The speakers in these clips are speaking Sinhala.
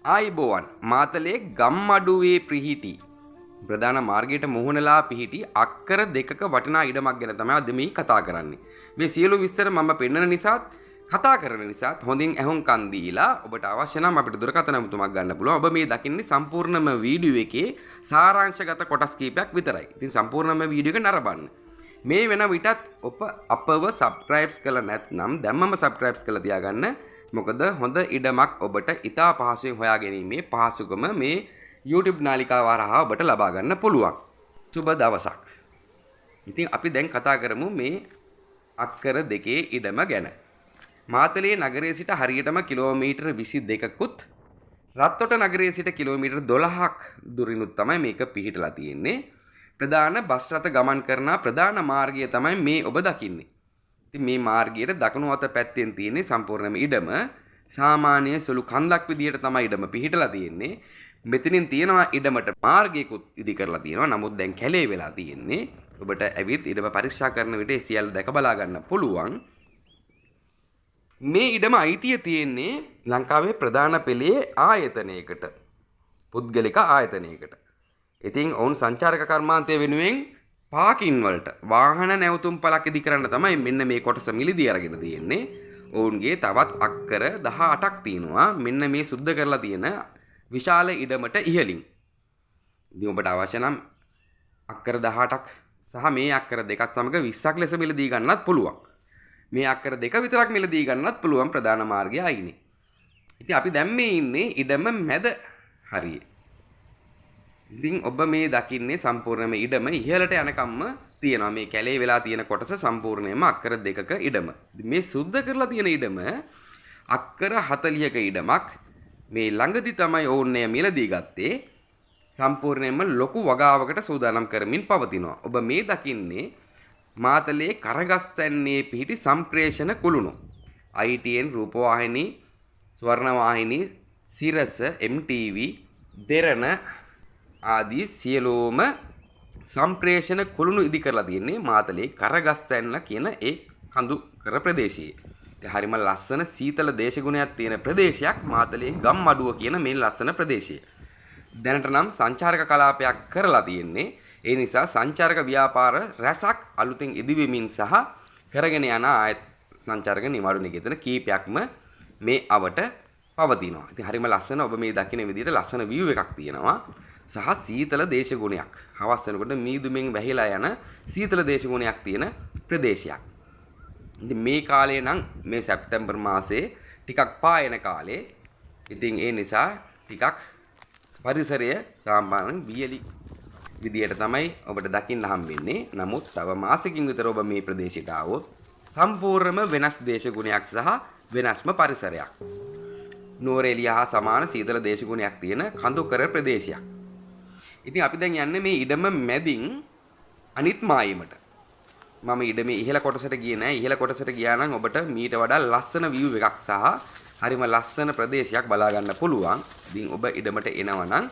ආයිබෝවන් මාතලේ ගම්මඩුවේ පිහිටි ප්‍රධාන මාර්ගයට මුහුණලා පිහිටි අක්කර දෙකක වටිනා ඉඩමක් ගැන තමයි අද මේ කතා කරන්නේ. මේ සියලු විස්තර මම පෙන්වන නිසාත් කතා කරන නිසාත් හොඳින් ඇහුම්කන් දීලා ඔබට අවශ්‍ය නම් අපිට දුරකථන නම්තුමක් ගන්න පුළුවන්. ඔබ මේ දකින්නේ සම්පූර්ණම වීඩියෝ එකේ සාරාංශගත කොටස් කීපයක් විතරයි. ඉතින් සම්පූර්ණම වීඩියෝ එක නරඹන්න. මේ වෙන විටත් ඔබ අපව සබ්ස්ක්‍රයිබ් කළා නැත්නම් දැම්මම සබ්ස්ක්‍රයිබ් කරලා තියාගන්න. මොකද හොඳ ඉඩමක් ඔබට ඉතා පහසුවෙන් හොයා ගැනීමේ පහසුකම මේ YouTube නාලිකාව හරහා ඔබට ලබා ගන්න පුළුවන්. සුබ දවසක්. ඉතින් අපි දැන් කතා කරමු මේ අක්කර දෙකේ ඉඩම ගැන. මාතලේ නගරයේ සිට හරියටම කිලෝමීටර් 22කුත් රත්තොට නගරයේ සිට කිලෝමීටර් 12ක් දුරිනුත් තමයි මේක පිහිටලා තියෙන්නේ. ප්‍රධාන බස් රථ ගමන් කරන ප්‍රධාන මාර්ගය තමයි මේ ඔබ දකින්නේ. ඉතින් මේ මාර්ගයේ දකුණු අත පැත්තෙන් තියෙන්නේ සම්පූර්ණම ඉඩම. සාමාන්‍ය සුළු කන්දක් විදියට තමයි ඉඩම පිහිටලා තියෙන්නේ. මෙතනින් තියෙනවා ඉඩමට මාර්ගයකුත් ඉදි කරලා තියෙනවා. නමුත් දැන් කැලේ වෙලා තියෙන්නේ. ඔබට ඇවිත් ඉඩම පරීක්ෂා කරන විට ඒ සියල්ල දැක බලා ගන්න පුළුවන්. මේ ඉඩම අයිතිය තියෙන්නේ ලංකාවේ ප්‍රධාන පෙළේ ආයතනයකට. පුද්ගලික ආයතනයකට. ඉතින් ඔවුන් සංචාරක කර්මාන්තය වෙනුවෙන් පාකින් වලට වාහන නැවතුම් පළක් ඉදි කරන්න තමයි මෙන්න මේ කොටස මිලදී අරගෙන තියෙන්නේ. ඔවුන්ගේ තවත් අක්කර 18ක් තියෙනවා මෙන්න මේ සුද්ධ කරලා තියෙන විශාල ඉඩමට ඉහළින්. ඉතින් ඔබට අවශ්‍ය නම් අක්කර 18ක් සහ මේ අක්කර දෙකක් සමග 20ක් ලෙස මිලදී ගන්නත් පුළුවන්. මේ අක්කර දෙක විතරක් මිලදී ගන්නත් පුළුවන් ප්‍රධාන මාර්ගය අයිනේ. ඉතින් අපි දැන් මේ ඉන්නේ ඉඩම මැද හරියේ. ඉතින් ඔබ මේ දකින්නේ සම්පූර්ණයෙන්ම ඉඩම ඉහළට යනකම්ම තියෙනවා. මේ කැලේ වෙලා තියෙන කොටස සම්පූර්ණයෙන්ම අක්කර දෙකක ඉඩම. මේ සුද්ධ කරලා තියෙන ඉඩම අක්කර 40ක ඉඩමක්. මේ ළඟදි තමයි ඕන්නේ මිලදී ගත්තේ. සම්පූර්ණයෙන්ම ලොකු වගාවකට සූදානම් කරමින් පවතිනවා. ඔබ මේ දකින්නේ මාතලේ කරගස්තැන්නේ පිහිටි සම්ප්‍රේෂණ කුළුණු. ITN රූපවාහිනී, ස්වර්ණවාහිනී, සිරස, MTV, දෙරණ ආදී සියලුම සම්ප්‍රේෂණ කුළුණු ඉදි කරලා තියෙන්නේ මාතලේ කරගස්තැන්න කියන ඒ කඳු කර ප්‍රදේශයේ. ඒ හරිම ලස්සන සීතල දේශගුණයක් තියෙන ප්‍රදේශයක් මාතලේ ගම්මඩුව කියන මේ ලස්සන ප්‍රදේශය. දැනට නම් සංචාරක කලාපයක් කරලා තියෙන්නේ. ඒ නිසා සංචාරක ව්‍යාපාර රැසක් අලුතින් ඉදිවෙමින් සහ කරගෙන යන සංචාරක නිවාඩු නිකේතන කීපයක්ම මේ අවට පවතිනවා. ඉතින් හරිම ලස්සන ඔබ මේ දකින්න විදිහට ලස්සන view එකක් තියෙනවා. සහ සීතල දේශගුණයක්. හවස් වෙනකොට මීදුමෙන් වැහිලා යන සීතල දේශගුණයක් තියෙන ප්‍රදේශයක්. ඉතින් මේ කාලේ නම් මේ සැප්තැම්බර් මාසයේ ටිකක් පායන කාලේ. ඉතින් ඒ නිසා ටිකක් පරිසරය සාමාන්‍යයෙන් වියලි විදියට තමයි ඔබට දකින්න හම්බෙන්නේ. නමුත් තව මාසෙකින් විතර ඔබ මේ ප්‍රදේශයට ආවොත් සම්පූර්ණයෙන්ම වෙනස් දේශගුණයක් සහ වෙනස්ම පරිසරයක්. නුවරඑළිය හා සමාන සීතල දේශගුණයක් තියෙන කඳුකර ප්‍රදේශයක්. ඉතින් අපි දැන් යන්නේ මේ ඉඩම මැදින් අනිත් මායිමට. මම ඉඩමේ ඉහළ කොටසට ගියේ නෑ. ඉහළ කොටසට ගියා නම් ඔබට මීට වඩා ලස්සන view එකක් සහ හරිම ලස්සන ප්‍රදේශයක් බලා ගන්න පුළුවන්. ඉතින් ඔබ ඉඩමට එනවා නම්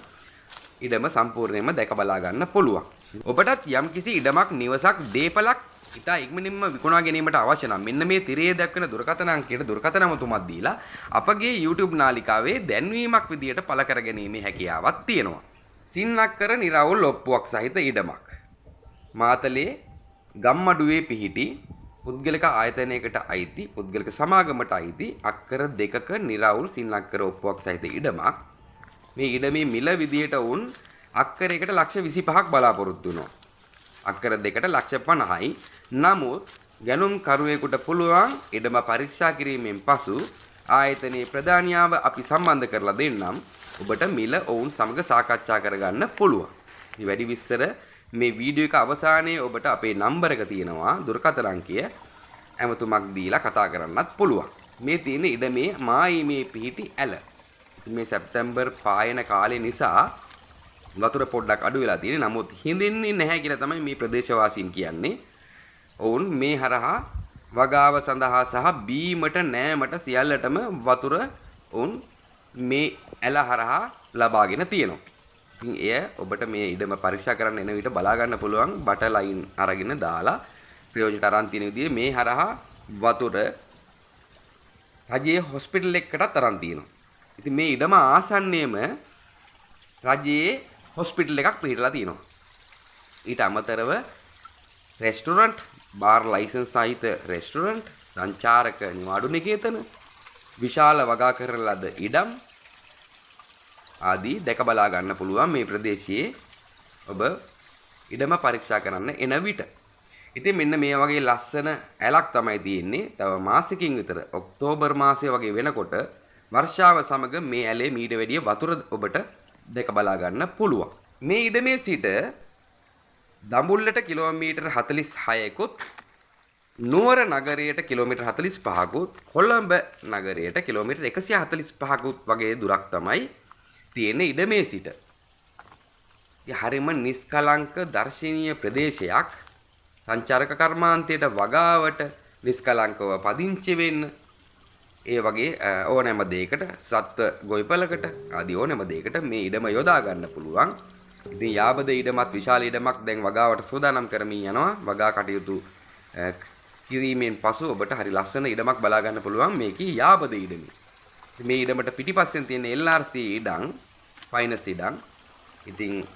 ඉඩම සම්පූර්ණයෙන්ම දැක බලා ගන්න පුළුවන්. ඔබටත් යම්කිසි ඉඩමක් නිවසක් දීපලක් ඉතා ඉක්මනින්ම විකුණා ගැනීමට අවශ්‍ය නම් මෙන්න මේ තිරයේ දක්වන දුරකථන අංකයට දුරකථන නමතුමක් දීලා අපගේ YouTube නාලිකාවේ දැන්වීමක් විදියට පළ කර ගැනීමේ හැකියාවක් තියෙනවා. සින්නක්කර නිරවුල් ඔප්පුවක් සහිත ඉඩමක්. මාතලේ ගම්මඩුවේ පිහිටි පුද්ගලික ආයතනයකට අයිති පුද්ගලික සමාගමට අයිති අක්කර දෙකක නිරවුල් සින්නක්කර ඔප්පුවක් සහිත ඉඩමක්. මේ ඉඩමේ මිල විදියට වුන් අක්කරයකට ලක්ෂ 25ක් බලාපොරොත්තු වෙනවා. අක්කර දෙකට ලක්ෂ 50යි. නමුත් ගණුම් කරුවෙකුට පුළුවන් ඉඩම පරීක්ෂා කිරීමෙන් පසු ආයතනයේ ප්‍රධානියාව අපි සම්බන්ධ කරලා දෙන්නම්. ඔබට මිල ඔවුන් සමග සාකච්ඡා කරගන්න පුළුවන්. මේ වැඩි විස්තර මේ වීඩියෝ එක අවසානයේ ඔබට අපේ නම්බර එක තියෙනවා දුරකථන අංකය ඇමතුමක් දීලා කතා කරන්නත් පුළුවන්. මේ තියෙන ඉඩමේ මායිමේ පිහිටි ඇල. මේ සැප්තැම්බර් පායන කාලේ නිසා වතුර පොඩ්ඩක් අඩු වෙලා තියෙන්නේ. නමුත් හිඳින්නේ නැහැ කියලා තමයි මේ ප්‍රදේශවාසීන් කියන්නේ. ඔවුන් මේ හරහා වගාව සඳහා සහ බීමට නෑමට සියල්ලටම වතුර ඔවුන් මේ ඇල හරහා ලබාගෙන තියෙනවා. ඉතින් එය ඔබට මේ ඉඩම පරීක්ෂා කරන්න එන විට බලා ගන්න පුළුවන් බට ලයින් අරගෙන දාලා ප්‍රයෝජනට අරන් තියෙන විදිහේ මේ හරහා වතුර රජයේ හොස්පිටල් එකකටත් අරන් තියෙනවා. ඉතින් මේ ඉඩම ආසන්නයේම රජයේ හොස්පිටල් එකක් පිහිටලා තියෙනවා. ඊට අමතරව රෙස්ටොරන්ට්, බාර් ලයිසන්ස් සහිත රෙස්ටොරන්ට්, සංචාරක නිවාඩු නිකේතන, විශාල වගා කරන ලද ඉඩම් ආදී දැක බලා ගන්න පුළුවන් මේ ප්‍රදේශයේ ඔබ ඉඩම පරීක්ෂා කරන්න එන විට. ඉතින් මෙන්න මේ වගේ ලස්සන ඇලක් තමයි තියෙන්නේ. තව මාසෙකින් විතර ඔක්තෝබර් මාසය වගේ වෙනකොට වර්ෂාව සමග මේ ඇලේ මීට වැඩිය වතුර ඔබට දැක බලා ගන්න පුළුවන්. මේ ඉඩමේ සිට දඹුල්ලට කිලෝමීටර් 46කුත්, නුවර නගරයට කිලෝමීටර් 45කුත්, කොළඹ නගරයට කිලෝමීටර් 145කුත් වගේ දුරක් තමයි තියෙන ඉඩමේ සිට. හරිම නිස්කලංක දර්ශනීය ප්‍රදේශයක්. සංචාරක කර්මාන්තයට වගාවට නිස්කලංකව පදිංචි වෙන්න, ඒ වගේ ඕනෑම දෙයකට, සත්ත්ව ගොවිපලකට ආදී ඕනෑම දෙයකට මේ ඉඩම යොදා ගන්න පුළුවන්. ඉතින් යාබද ඉඩමත් විශාල ඉඩමක් දැන් වගාවට සූදානම් කරමින් යනවා. වගා කටයුතු කිරීමෙන් පසු ඔබට හරි ලස්සන ඉඩමක් බලා ගන්න පුළුවන් මේකේ යාබද ඉඩමේ. මේ ඉඩමට පිටිපස්සෙන් තියෙන LRC ඉඩම්, ෆයිනස් ඉඩම්. ඉතින්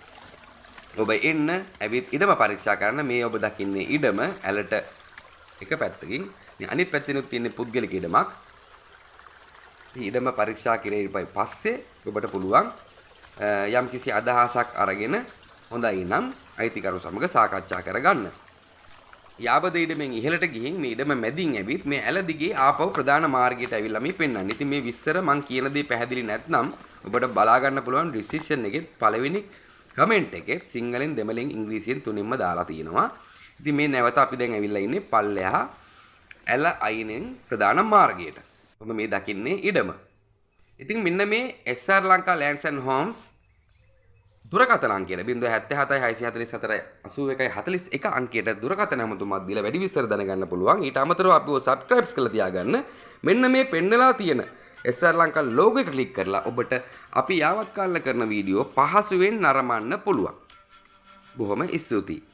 ඔබ එන්න ඇවිත් ඉඩම පරීක්ෂා කරන්න. මේ ඔබ දකින්නේ ඉඩම ඇලට එක පැත්තකින්. අනිත් පැත්තෙනුත් තියෙන පුද්ගලික ඉඩමක්. ඉඩම පරීක්ෂා කිරීමෙන් පස්සේ ඔබට පුළුවන් යම් කිසි අදහසක් අරගෙන හොඳයි නම් අයිතිකරු සමග සාකච්ඡා කරගන්න. යාබද ඉඩමෙන් ඉහළට ගිහින් මේ ඉඩම මැදින් ඇවිත් මේ ඇල දිගේ ආපහු ප්‍රධාන මාර්ගයට ඇවිල්ලා මේ පෙන්වන්නේ. ඉතින් මේ විස්තර මම කියන දේ පැහැදිලි නැත්නම් ඔබට බලා ගන්න පුළුවන් ඩිස්ක්‍රිප්ෂන් එකේ පළවෙනි කමෙන්ට් එකේ සිංහලෙන්, දෙමළෙන්, ඉංග්‍රීසියෙන් තුනින්ම දාලා තියෙනවා. ඉතින් මේ නැවත අපි දැන් ඇවිල්ලා ඉන්නේ පල්ලෙහා ඇල අයිනෙන් ප්‍රධාන මාර්ගයට. ඔබ මේ දකින්නේ ඉඩම. ඉතින් මෙන්න මේ SR Lanka lands and Holmes දුරකථන අංකයට 077 අංකයට දුරකථන ඇමතුමක් දීලා වැඩි විස්තර දැනගන්න පුළුවන්. ඊට අමතරව අපිව සබ්ස්ක්‍රයිබ්ස් කරලා තියාගන්න. මෙන්න මේ පෙන්නලා තියෙන SR ලංකා ලෝගෝ එක ක්ලික් කරලා ඔබට අපි යාවත්කාලන කරන වීඩියෝ පහසුවෙන් නරඹන්න පුළුවන්. බොහොම ස්තුතියි.